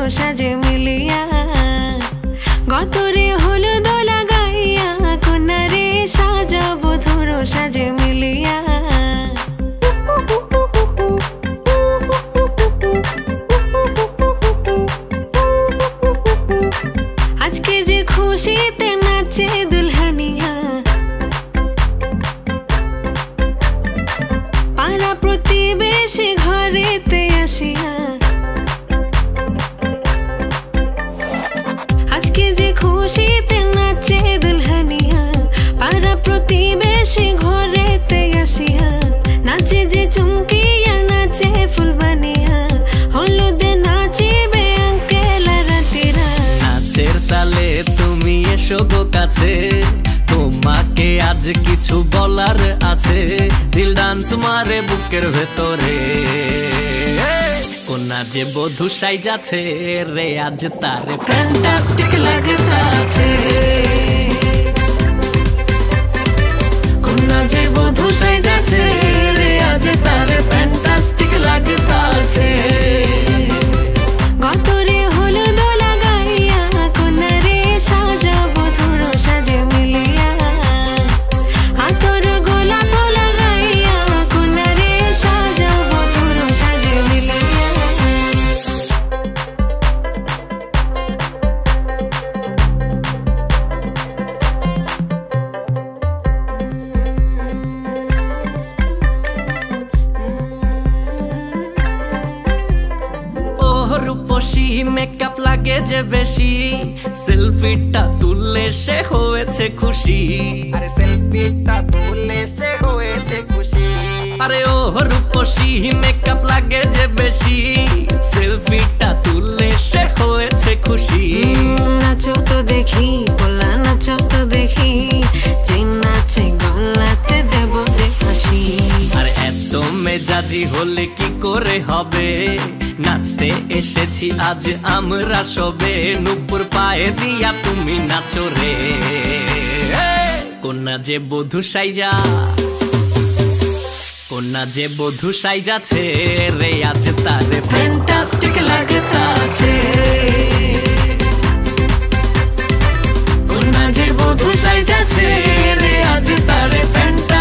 সাজে মিলিয়া গতরে হলুদ লাগাইয়া কন্যারে সাজাব বধুর সাজে মিলিয়া আজকে যে খুশিতে নাচে দুলহানিয়া পাড়া প্রতিবেশী ঘরেতে আসিয়া আজকে যে খুশিতে নাচে দুলহানিয়া পাড়া প্রতিবেশী ঘরেতে আসিয়া নাচে যে চুমকিয়া নাচে ফুলবানিয়া হলুদে নাচিবে আঙ্কেল রাতিরা নাচের তালে তুমি এসো গো কাছে তোমাকে আজ কিছু বলার আছে দিল ডান্স মারে বুকের ভেতরে কোনা যে বধূ সাইজাছে রে আজ তারে ফ্যান্টাস্টিক লাগতাছে কোনা যে বধূ সাইজাছে রে আজ তারে ফ্যান্টাস্টিক লাগতাছে গতরে হলুদ লাগাইয়া কন্যারে সাজাব বধুর সাজে মিলিয়া আতর গোলাপ লাগাইয়া কন্যারে সাজাব বধুর সাজে মিলিয়া রূপসী মেকআপ লাগে যে বেশি সেলফিটা তুললে সে হয়েছে খুশি আরে সেলফিটা তুললে সে হয়েছে খুশি আরে ও রূপসী মেকআপ লাগে যে বেশি সেলফিটা তুললে সে হয়েছে খুশি নাচো তো দেখি বলা নাচো তো দেখি যে নাচে গলাতে দেব যে হাসি আর এত মেজাজি হলে কি করে হবে নাচতে এসেছি আজ আমরা সবে নুপুর পায়ে দিয়া তুমি নাচো রে কোনা যে বধূ সাইজা কোনা যে বধূ সাইজাছে রে আজ তারে ফ্যান্টাস্টিক লাগতাছে কোনা যে বধূ সাইজাছে রে আজ তারে ফ্যান্টাস্টিক